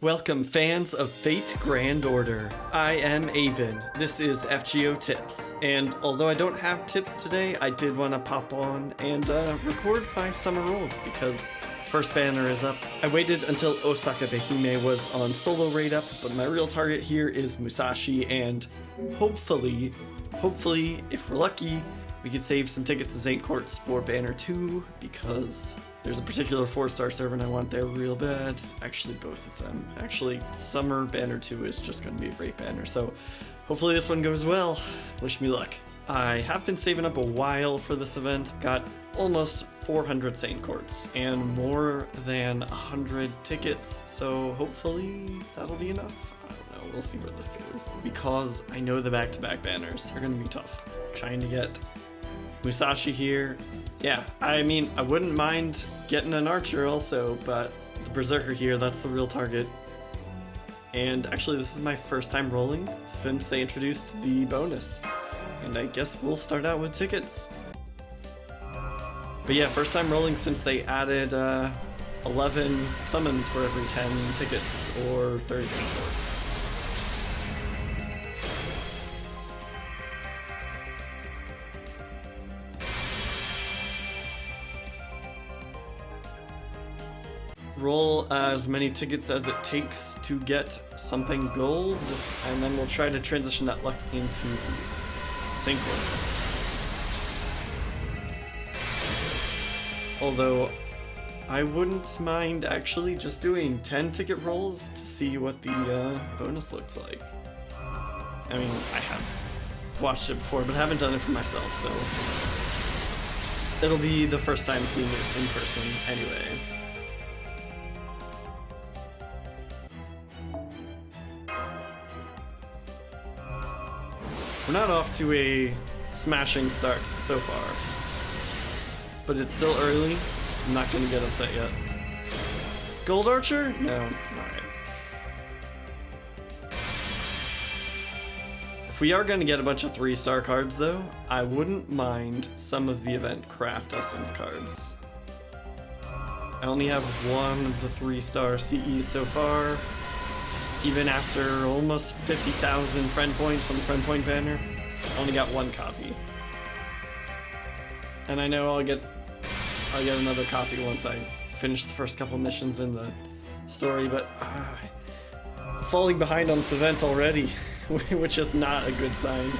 Welcome fans of Fate Grand Order. I am Avon. This is FGO Tips. And although I don't have tips today, I did want to pop on and record my summer rolls because first banner is up. I waited until Osaka Behime was on solo raid up, but my real target here is Musashi, and hopefully, if we're lucky, we could save some tickets to St. Quartz for banner 2 because there's a particular 4-star servant I want there real bad. Actually, both of them. Actually, Summer Banner 2 is just going to be a great banner, so hopefully this one goes well. Wish me luck. I have been saving up a while for this event. Got almost 400 St. Quartz and more than 100 tickets, so hopefully that'll be enough. I don't know, we'll see where this goes. Because I know the back-to-back banners are going to be tough. Trying to get Musashi here. Yeah, I mean, I wouldn't mind getting an archer also, but the Berserker here, that's the real target. And actually, this is my first time rolling since they introduced the bonus. And I guess we'll start out with tickets. But yeah, first time rolling since they added 11 summons for every 10 tickets, or 30 supports. Roll as many tickets as it takes to get something gold, and then we'll try to transition that luck into St. Quartz. Although, I wouldn't mind actually just doing 10 ticket rolls to see what the bonus looks like. I mean, I have watched it before, but I haven't done it for myself, so it'll be the first time seeing it in person anyway. We're not off to a smashing start so far, but it's still early. I'm not going to get upset yet. Gold Archer? No. Alright. If we are going to get a bunch of 3-star cards though, I wouldn't mind some of the event Craft Essence cards. I only have one of the 3-star CEs so far. Even after almost 50,000 friend points on the friend point banner, I only got one copy. And I know I'll get another copy once I finish the first couple missions in the story, but falling behind on this event already, which is not a good sign.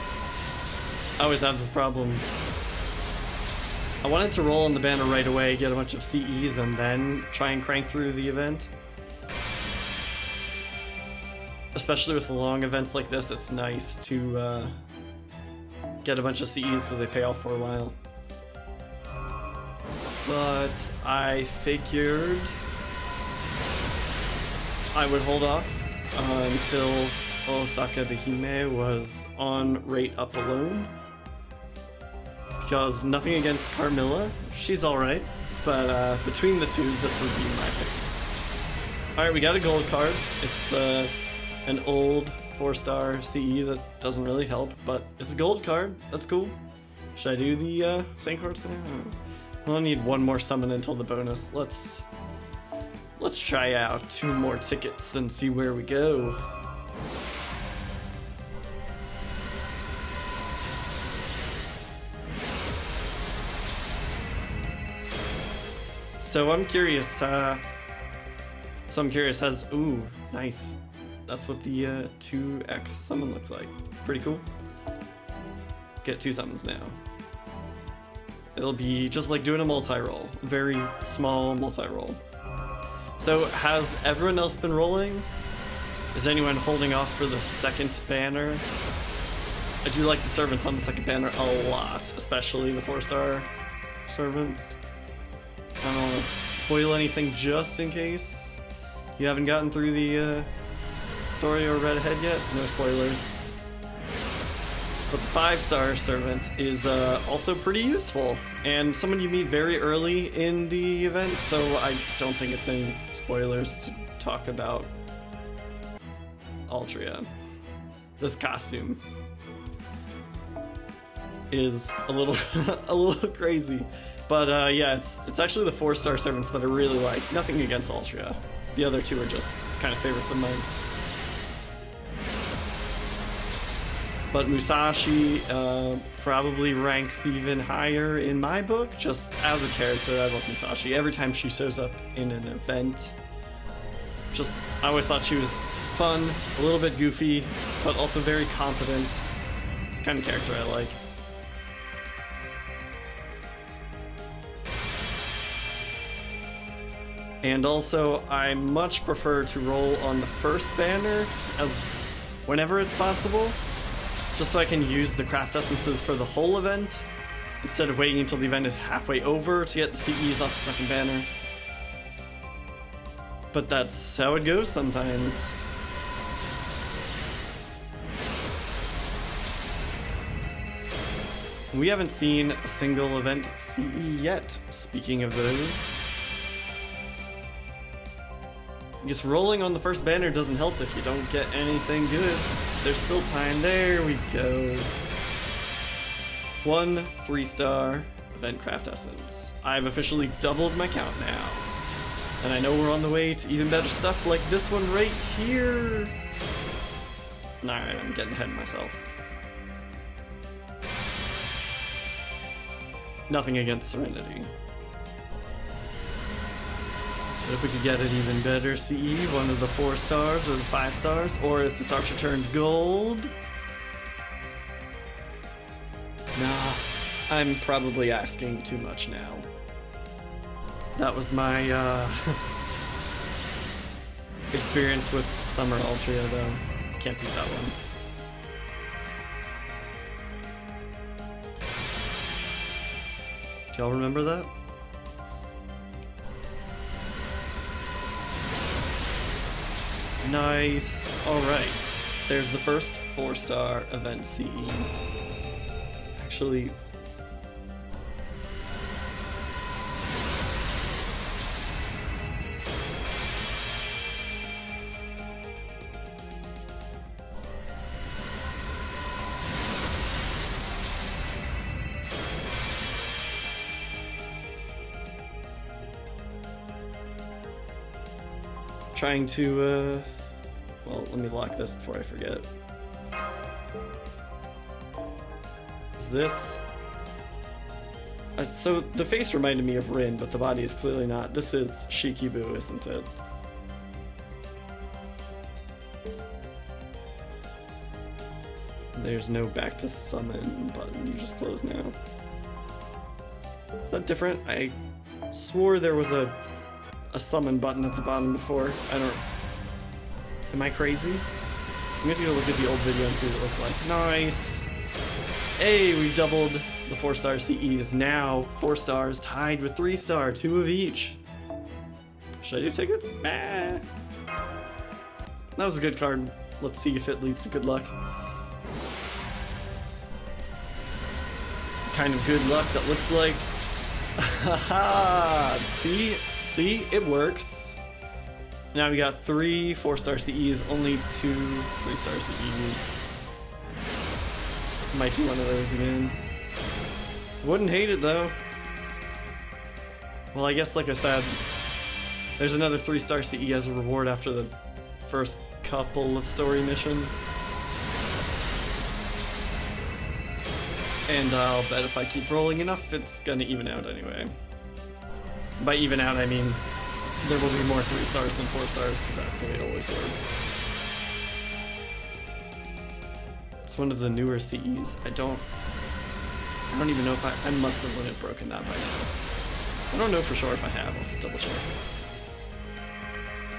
I always have this problem. I wanted to roll on the banner right away, get a bunch of CEs, and then try and crank through the event. Especially with long events like this, it's nice to get a bunch of CEs because they pay off for a while. But I figured I would hold off until Osaka Behime was on rate up alone. Because nothing against Carmilla, she's alright, but between the two, this would be my pick. Alright, we got a gold card. It's an old 4-star CE that doesn't really help, but it's a gold card. That's cool. Should I do the St. Quartz now? We'll need one more summon until the bonus. Let's try out 2 more tickets and see where we go. So I'm curious. As ooh, nice. That's what the 2x summon looks like. Pretty cool. Get 2 summons now. It'll be just like doing a multi-roll. Very small multi-roll. So has everyone else been rolling? Is anyone holding off for the second banner? I do like the servants on the second banner a lot, especially the 4-star servants. I don't want to spoil anything just in case you haven't gotten through the story or read ahead yet. No spoilers. But the 5-star servant is also pretty useful, and someone you meet very early in the event, so I don't think it's any spoilers to talk about Altria. This costume is a little crazy, but yeah, it's actually the 4-star servants that I really like. Nothing against Altria. The other two are just kind of favorites of mine. But Musashi probably ranks even higher in my book. Just as a character, I love Musashi. Every time she shows up in an event, I always thought she was fun, a little bit goofy, but also very confident. It's the kind of character I like. And also, I much prefer to roll on the first banner whenever it's possible, just so I can use the craft essences for the whole event, instead of waiting until the event is halfway over to get the CEs off the second banner. But that's how it goes sometimes. We haven't seen a single event CE yet, speaking of those. Just rolling on the first banner doesn't help if you don't get anything good. There's still time. There we go. 1 3-star event craft essence. I've officially doubled my count now. And I know we're on the way to even better stuff like this one right here. Alright, I'm getting ahead of myself. Nothing against Serenity. But if we could get an even better CE, one of the 4 stars or the 5 stars, or if this archer turned gold. Nah, I'm probably asking too much now. That was my experience with Summer Altria, though. Can't beat that one. Do y'all remember that? Nice. Alright. There's the first 4-star event CE. Actually, trying to, well, let me lock this before I forget. Is this? So the face reminded me of Rin, but the body is clearly not. This is Shikibu, isn't it? There's no back to summon button. You just close now. Is that different? I swore there was a summon button at the bottom before. Am I crazy? I'm going to go look at the old video and see what it looked like. Nice! Hey, we doubled the 4-star CEs. Now 4 stars tied with 3-star, 2 of each. Should I do tickets? Nah. That was a good card. Let's see if it leads to good luck. Kind of good luck that looks like. Haha! See? See? It works. Now we got 3 4-star CEs, only 2 3-star CEs. Might be one of those again. Wouldn't hate it though. Well, I guess like I said, there's another 3-star CE as a reward after the first couple of story missions. And I'll bet if I keep rolling enough, it's gonna even out anyway. By even out, I mean there will be more 3 stars than 4 stars, because that's the way it always works. It's one of the newer CEs. I don't even know if I must have limit broken that by now. I don't know for sure if I have. I'll have to double check.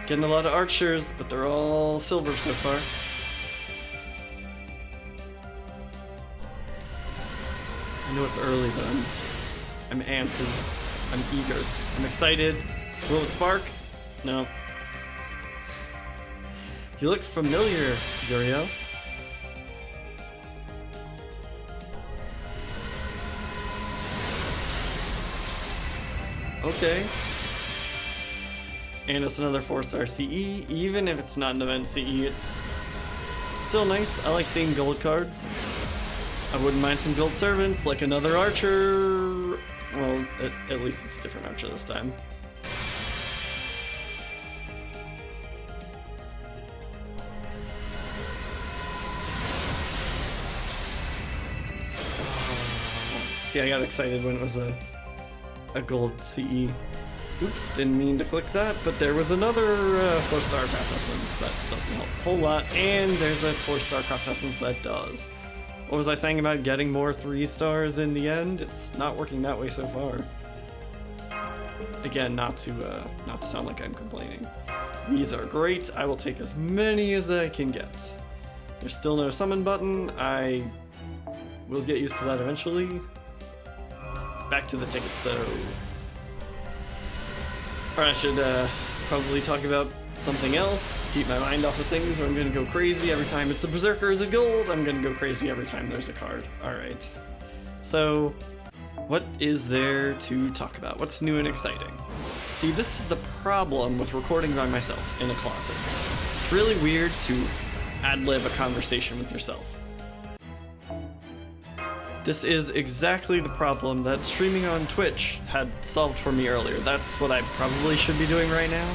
Getting a lot of archers, but they're all silver so far. I know it's early, but I'm antsy. I'm eager. I'm excited. Will it spark? No. You look familiar, Yurio. Okay. And it's another 4-star CE. Even if it's not an event CE, it's still nice. I like seeing gold cards. I wouldn't mind some gold servants, like another archer. Well, at least it's a different archer this time. See, I got excited when it was a gold CE. Oops, didn't mean to click that, but there was another 4-star craft essence that doesn't help a whole lot, and there's a 4-star craft essence that does. What was I saying about getting more 3 stars in the end? It's not working that way so far. Again, not to sound like I'm complaining. These are great. I will take as many as I can get. There's still no summon button. I will get used to that eventually. Back to the tickets, though. Or I should probably talk about something else to keep my mind off of things, or I'm gonna go crazy every time it's a Berserker is a gold. I'm gonna go crazy every time there's a card. Alright. So, what is there to talk about? What's new and exciting? See, this is the problem with recording by myself in a closet. It's really weird to ad-lib a conversation with yourself. This is exactly the problem that streaming on Twitch had solved for me earlier. That's what I probably should be doing right now.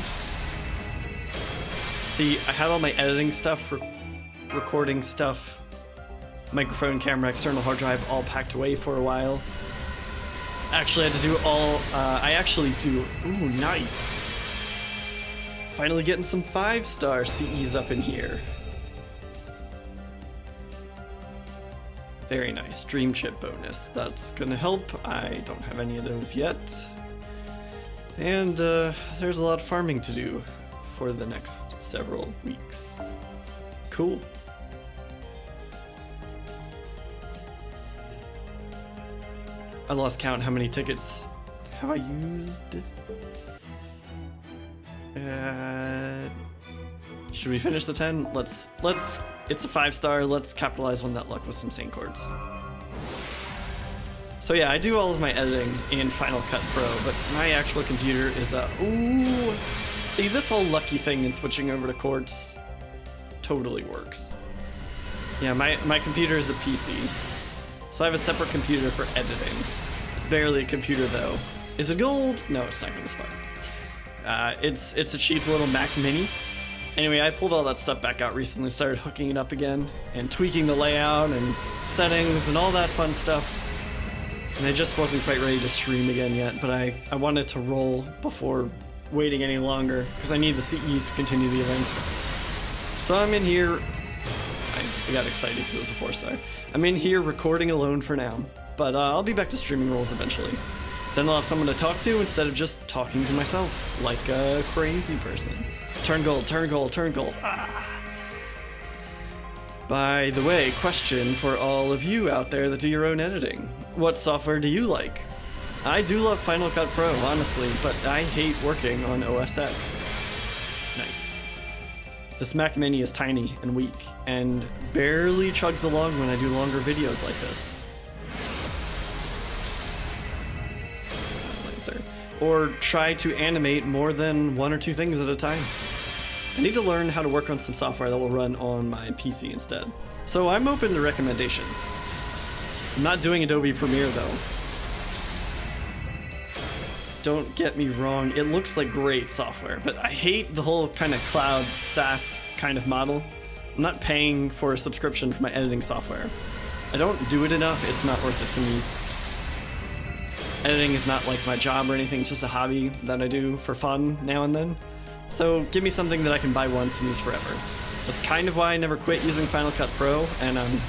See, I had all my editing stuff, recording stuff, microphone, camera, external hard drive all packed away for a while. Actually, I had to do all, ooh, nice. Finally getting some 5-star CEs up in here. Very nice, Dream Chip bonus. That's gonna help. I don't have any of those yet. And there's a lot of farming to do for the next several weeks. Cool. I lost count how many tickets have I used. Should we finish the 10? Let's, it's a 5-star, let's capitalize on that luck with some Saint Chords. So yeah, I do all of my editing in Final Cut Pro, but my actual computer is ooh. See, this whole lucky thing in switching over to Quartz totally works. Yeah, my computer is a PC. So I have a separate computer for editing. It's barely a computer though. Is it gold? No, it's not gonna spark. It's a cheap little Mac Mini. Anyway, I pulled all that stuff back out recently, started hooking it up again, and tweaking the layout and settings and all that fun stuff. And I just wasn't quite ready to stream again yet, but I wanted to roll before waiting any longer, because I need the CEs to continue the event. So I'm in here, I got excited because it was a 4-star. I'm in here recording alone for now, but I'll be back to streaming roles eventually. Then I'll have someone to talk to instead of just talking to myself, like a crazy person. Turn gold, turn gold, turn gold. Ah. By the way, question for all of you out there that do your own editing. What software do you like? I do love Final Cut Pro, honestly, but I hate working on OS X. Nice. This Mac Mini is tiny and weak, and barely chugs along when I do longer videos like this. Laser. Or try to animate more than 1 or 2 things at a time. I need to learn how to work on some software that will run on my PC instead. So I'm open to recommendations. I'm not doing Adobe Premiere though. Don't get me wrong, it looks like great software, but I hate the whole kind of cloud SaaS kind of model. I'm not paying for a subscription for my editing software. I don't do it enough, it's not worth it to me. Editing is not like my job or anything, it's just a hobby that I do for fun now and then. So give me something that I can buy once and use forever. That's kind of why I never quit using Final Cut Pro, and I'm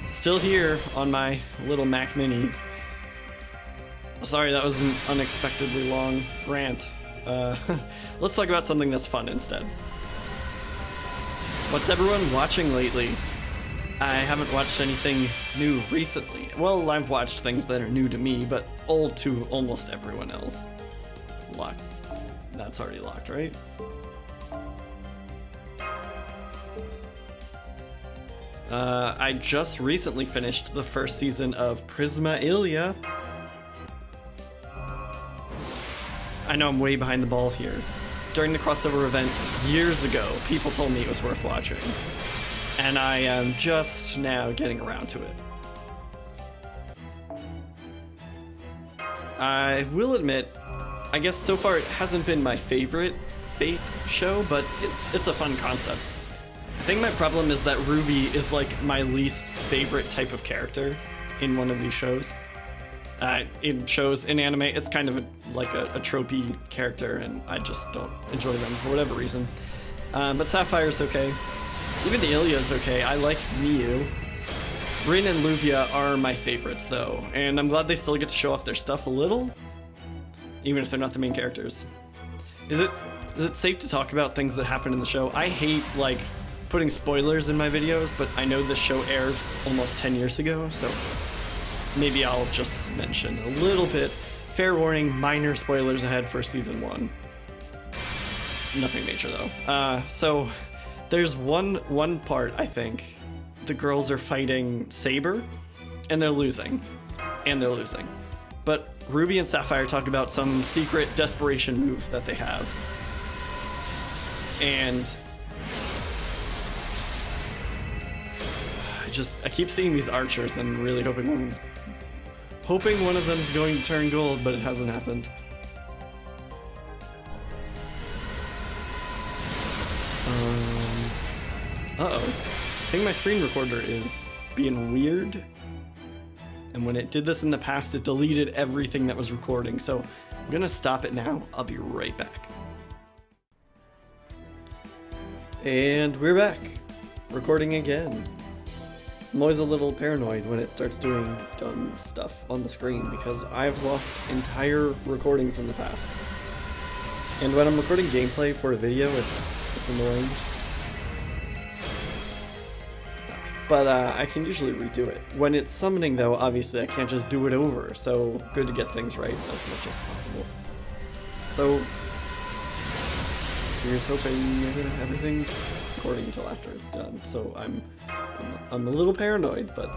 still here on my little Mac Mini. Sorry, that was an unexpectedly long rant. Let's talk about something that's fun instead. What's everyone watching lately? I haven't watched anything new recently. Well, I've watched things that are new to me, but old to almost everyone else. Locked. That's already locked, right? I just recently finished the first season of Prisma Ilia. I know I'm way behind the ball here. During the crossover event years ago, people told me it was worth watching. And I am just now getting around to it. I will admit, I guess so far it hasn't been my favorite Fate show, but it's a fun concept. I think my problem is that Ruby is like my least favorite type of character in one of these shows. in shows, in anime, it's kind of like a tropey character, and I just don't enjoy them for whatever reason. But Sapphire's okay. Even Ilya's okay. I like Miyu. Rin and Luvia are my favorites, though, and I'm glad they still get to show off their stuff a little, even if they're not the main characters. Is it safe to talk about things that happen in the show? I hate, like, putting spoilers in my videos, but I know this show aired almost 10 years ago, so maybe I'll just mention a little bit. Fair warning, minor spoilers ahead for season 1. Nothing major, though. So there's one part, I think. The girls are fighting Saber, and they're losing. But Ruby and Sapphire talk about some secret desperation move that they have. And I keep seeing these archers and really hoping one of them is going to turn gold, but it hasn't happened. Uh-oh. I think my screen recorder is being weird, and when it did this in the past, it deleted everything that was recording, so I'm gonna stop it now. I'll be right back. And we're back, recording again. I'm always a little paranoid when it starts doing dumb stuff on the screen because I've lost entire recordings in the past. And when I'm recording gameplay for a video, it's annoying. But I can usually redo it. When it's summoning, though, obviously I can't just do it over, so good to get things right as much as possible. So here's hoping everything's recording until after it's done. So I'm a little paranoid, but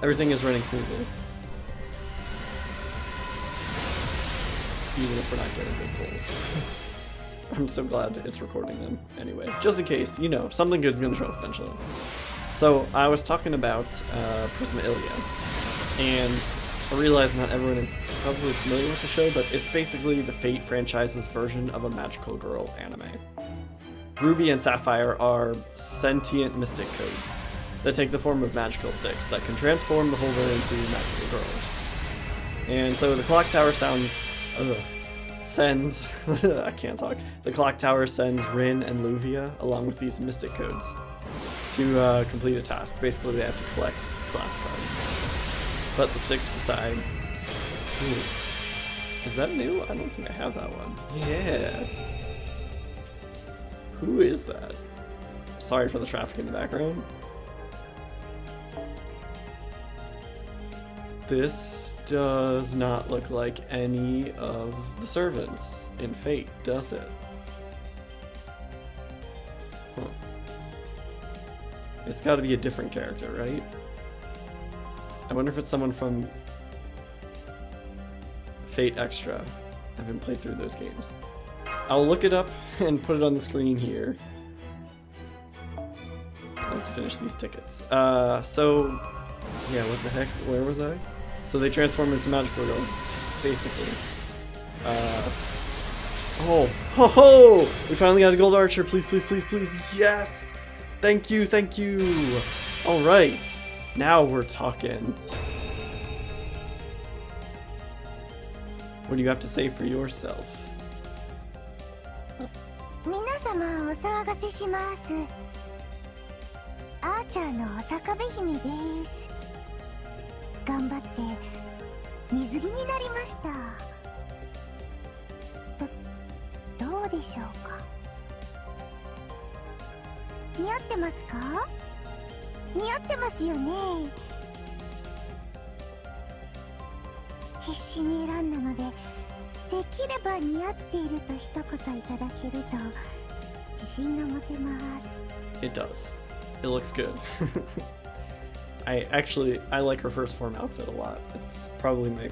everything is running smoothly. Even if we're not getting good pulls. I'm so glad it's recording them anyway. Just in case, you know, something good's gonna show up eventually. So I was talking about Prisma Ilia, and I realize not everyone is probably familiar with the show, but it's basically the Fate franchise's version of a magical girl anime. Ruby and Sapphire are sentient mystic codes that take the form of magical sticks that can transform the holder into magical girls. And so the clock tower sends I can't talk. The clock tower sends Rin and Luvia along with these mystic codes to complete a task. Basically, they have to collect class cards. But the sticks decide... Ooh. Is that new? I don't think I have that one. Yeah. Who is that? Sorry for the traffic in the background. This does not look like any of the servants in Fate, does it? Huh. It's got to be a different character, right? I wonder if it's someone from Fate Extra. I haven't played through those games. I'll look it up and put it on the screen here. Let's finish these tickets. So, yeah, what the heck? Where was I? So they transform into magical girls, basically. Oh, ho ho! We finally got a gold archer. Please, please, please, please. Yes! Thank you, thank you. All right, now we're talking. What do you have to say for yourself? 皆様お騒がせします。アーチャーのお坂部姫です。頑張って水着になりました。どうでしょうか。似合ってますか？似合ってますよね。必死に選んだので、できれば似合っていると一言いただけると自信が持てます。It does. It looks good. I like her first form outfit a lot. It's probably my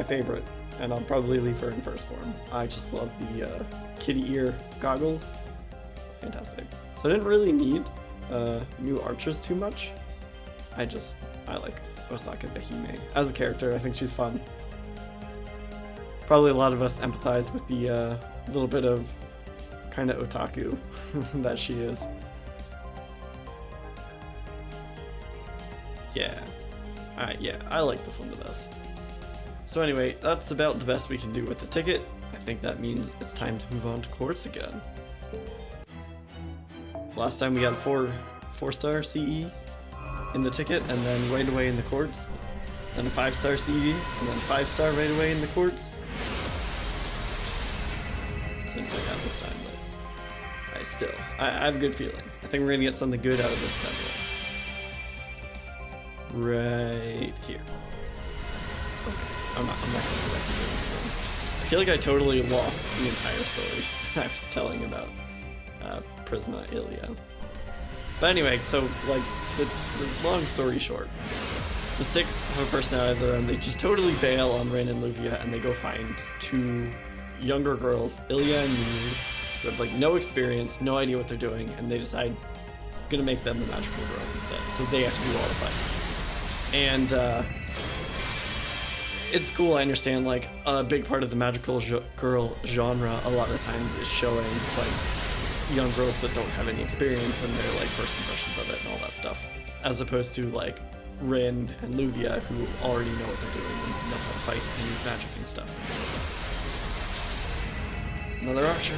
favorite, and I'll probably leave her in first form. I just love the kitty ear goggles. Fantastic. So I didn't really need new archers too much. I like Osaka Behime. As a character, I think she's fun. Probably a lot of us empathize with the little bit of kind of otaku that she is. Yeah. Yeah, I like this one the best. So anyway, that's about the best we can do with the ticket. I think that means it's time to move on to quartz again. Last time we got a 4-star CE in the ticket, and then right away in the quartz. Then a 5-star CE, and then 5-star right away in the quartz. Didn't work out this time, but I have a good feeling. I think we're gonna get something good out of this temple. Right here. Okay, I'm not gonna go back to doing it. I feel like I totally lost the entire story I was telling about Prisma Ilya. But anyway, so like the long story short, the Sticks have a personality of their own. They just totally bail on Rin and Luvia, and they go find 2 younger girls, Ilya and Miyu, who have like no experience, no idea what they're doing, and they decide gonna make them the magical girls instead. So they have to do all the fights. And it's cool, I understand, like a big part of the magical girl genre a lot of times is showing like young girls that don't have any experience and their like first impressions of it and all that stuff, as opposed to like Rin and Luvia, who already know what they're doing and know how to fight and use magic and stuff. Another archer.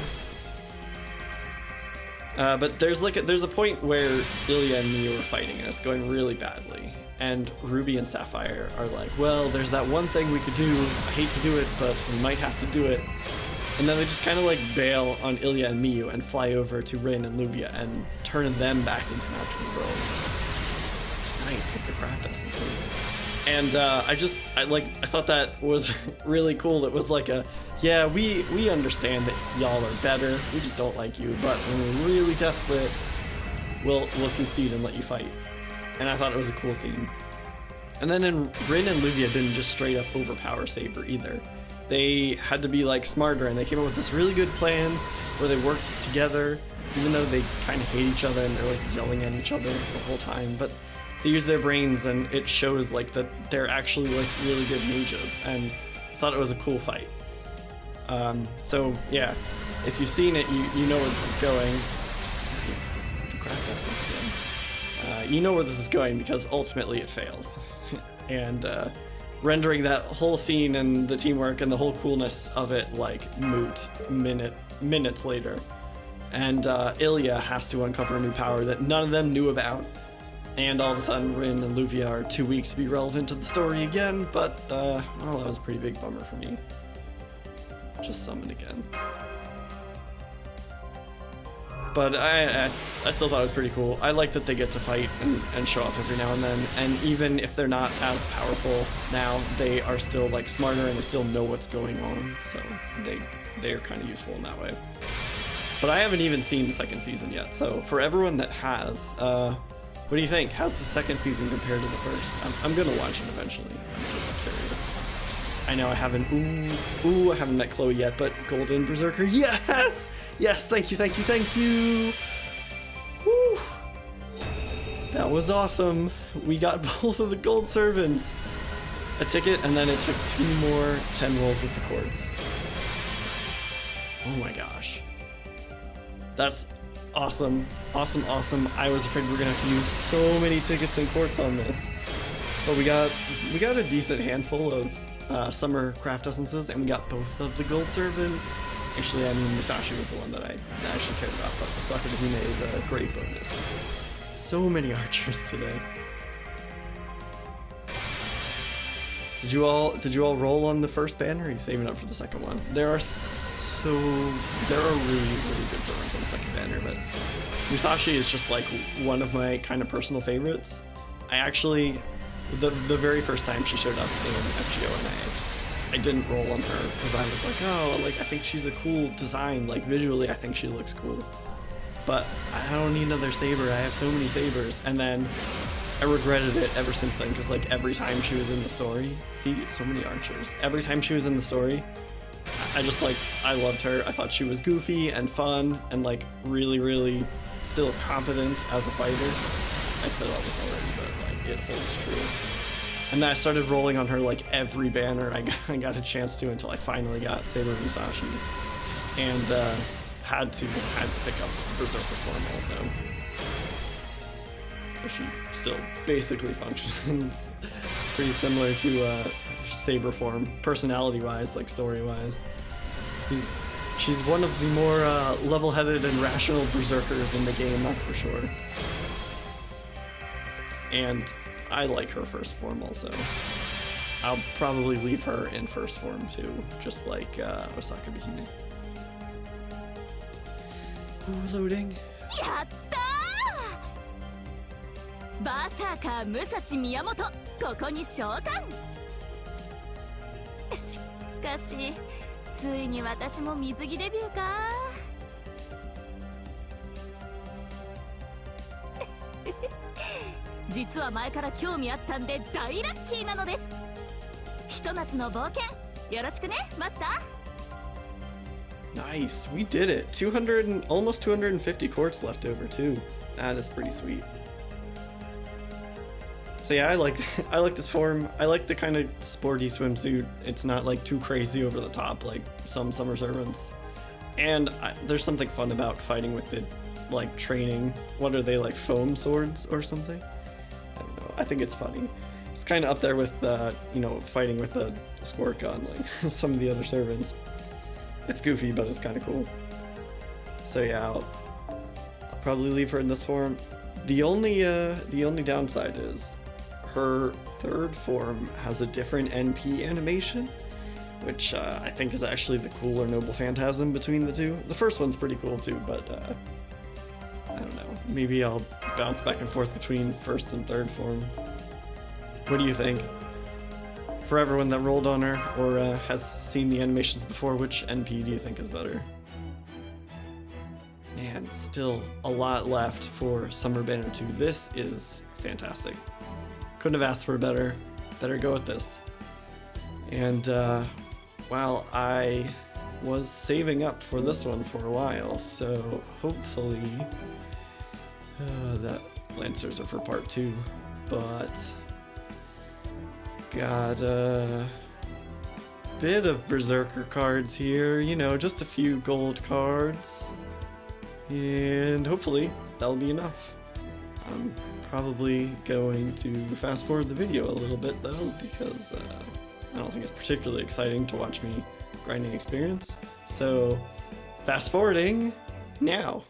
But there's a point where Ilya and Miyu are fighting and it's going really badly, and Ruby and Sapphire are like, well, there's that one thing we could do. I hate to do it, but we might have to do it. And then they just kind of like bail on Ilya and Miyu and fly over to Rin and Luvia and turn them back into magical girls. Nice with the craft essences. And I thought that was really cool. It was like yeah, we understand that y'all are better. We just don't like you, but when we're really desperate, we'll concede and let you fight. And I thought it was a cool scene. And then Rin and Luvia didn't just straight up overpower Saber either. They had to be like smarter, and they came up with this really good plan where they worked together, even though they kind of hate each other and they're like yelling at each other the whole time. But they use their brains, and it shows like that they're actually like really good mages, and I thought it was a cool fight. So yeah, if you've seen it, you know where this is going. Nice. The craft essence again. You know where this is going because ultimately it fails. And rendering that whole scene and the teamwork and the whole coolness of it like moot minutes later. And Ilya has to uncover a new power that none of them knew about. And all of a sudden Rin and Luvia are too weak to be relevant to the story again, but well, that was a pretty big bummer for me. Just summon again. But I still thought it was pretty cool. I like that they get to fight and show off every now and then, and even if they're not as powerful now, they are still like smarter and they still know what's going on, so they are kind of useful in that way. But I haven't even seen the second season yet, so for everyone that has, what do you think? How's the second season compared to the first? I'm gonna watch it eventually. I'm just curious. I know I haven't, I haven't met Chloe yet, but Golden Berserker, yes! Yes, thank you! Woo! That was awesome. We got both of the gold servants. A ticket, and then it took 2 more 10 rolls with the quartz. Oh my gosh. That's awesome. Awesome. I was afraid we were gonna have to use so many tickets and quartz on this. But we got a decent handful of summer craft essences, and we got both of the gold servants. Actually, I mean, Musashi was the one that I actually cared about, but Soccer to Hime is a great bonus. So many archers today. Did you all roll on the first banner, or are you saving up for the second one? There are really good servants on the second banner, but Musashi is just like one of my kind of personal favorites. I actually, the very first time she showed up in FGO, and I didn't roll on her because I was like, oh, like I think she's a cool design, like visually I think she looks cool, but I don't need another saber. I have so many sabers. And then I regretted it ever since then, because like every time she was in the story, see, so many archers. Every time she was in the story, I loved her. I thought she was goofy and fun and like really still competent as a fighter. I said all this already, but like it holds true. And then I started rolling on her like every banner I got a chance to, until I finally got Saber Musashi, and had to pick up Berserker form also. But she still basically functions. pretty similar to Saber form, personality-wise, like story-wise. She's one of the more level-headed and rational berserkers in the game, that's for sure. And I like her first form also. I'll probably leave her in first form too, just like Osaka Behime. Ooh, loading. Yatta! Berserker Musashi Miyamoto, ここに召喚。しかし、ついに私も水着デビューか。実は前から興味あったんで大ラッキーなのです。ひと夏の冒険、よろしくね、マスター。Nice, we did it. 200 and almost 250 quartz left over too. That is pretty sweet. So yeah, I like this form. I like the kind of sporty swimsuit. It's not like too crazy over the top like some summer servants. And there's something fun about fighting with the like training. What are they, like foam swords or something? I don't know. I think it's funny. It's kind of up there with you know, fighting with a squirt gun like some of the other servants. It's goofy, but it's kind of cool. So yeah, I'll probably leave her in this form. The only downside is her third form has a different NP animation, which I think is actually the cooler Noble Phantasm between the two. The first one's pretty cool too, but I don't know. Maybe I'll bounce back and forth between first and third form. What do you think? For everyone that rolled on her or has seen the animations before, which NP do you think is better? Man, still a lot left for Summer Banner 2. This is fantastic. Couldn't have asked for a better go at this. And while I was saving up for this one for a while, so hopefully that Lancers are for part 2, but got a bit of Berserker cards here, you know, just a few gold cards, and hopefully that'll be enough. I'm probably going to fast forward the video a little bit though, because I don't think it's particularly exciting to watch me grinding experience. So fast forwarding now.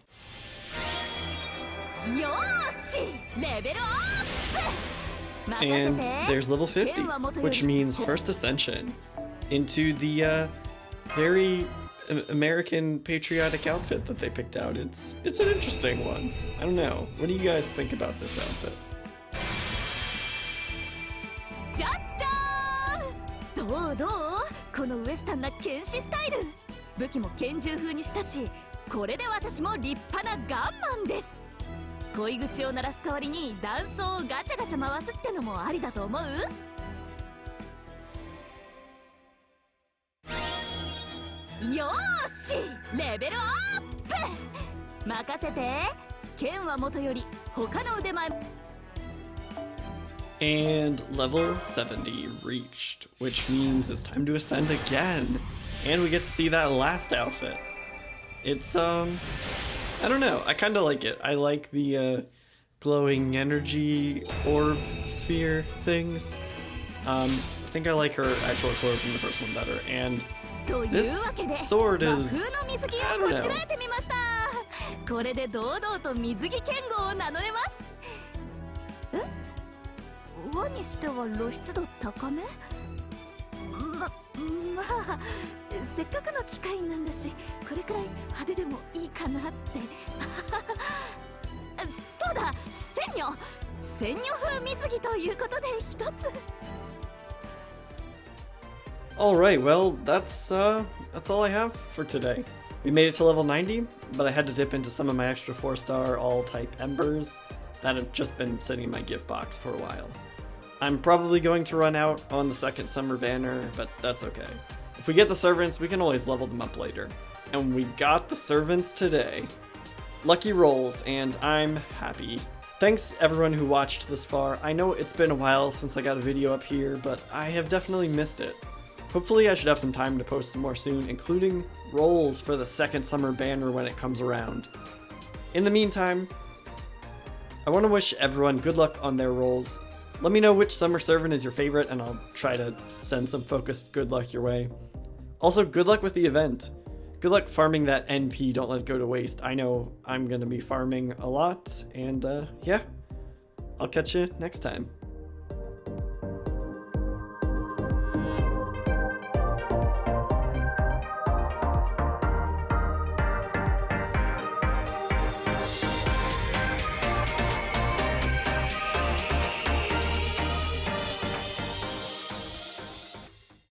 And there's level 50, which means first ascension into the very American patriotic outfit that they picked out. It's an interesting one. I don't know. What do you guys think about this outfit? じゃっじゃーん。どうどう？このウエスタンな剣士スタイル。武器も拳銃風にしたし、これで私も立派なガンマンです。恋口を鳴らす代わりに弾倉をガチャガチャ回すってのもありだと思う？よーし、レベルアップ！任せて。剣はもとより他の腕前。And level 70 reached, which means it's time to ascend again. And we get to see that last outfit. It's I don't know, I kind of like it. I like the glowing energy orb sphere things. I think I like her actual clothes in the first one better. And this sword is, I don't know. これで堂々と水着剣豪を名乗れます。え？輪にしては露出度高め？まあ、せっかくの機会なんだし、これくらい派手でもいいかなって。そうだ、仙女風水着ということで一つ。Alright, well, that's all I have for today. We made it to level 90, but I had to dip into some of my extra 4-star all-type embers that have just been sitting in my gift box for a while. I'm probably going to run out on the second summer banner, but that's okay. If we get the servants, we can always level them up later. And we got the servants today. Lucky rolls, and I'm happy. Thanks everyone who watched this far. I know it's been a while since I got a video up here, but I have definitely missed it. Hopefully I should have some time to post some more soon, including rolls for the second summer banner when it comes around. In the meantime, I want to wish everyone good luck on their rolls. Let me know which summer servant is your favorite, and I'll try to send some focused good luck your way. Also, good luck with the event. Good luck farming that NP, don't let it go to waste. I know I'm gonna be farming a lot, and yeah, I'll catch you next time.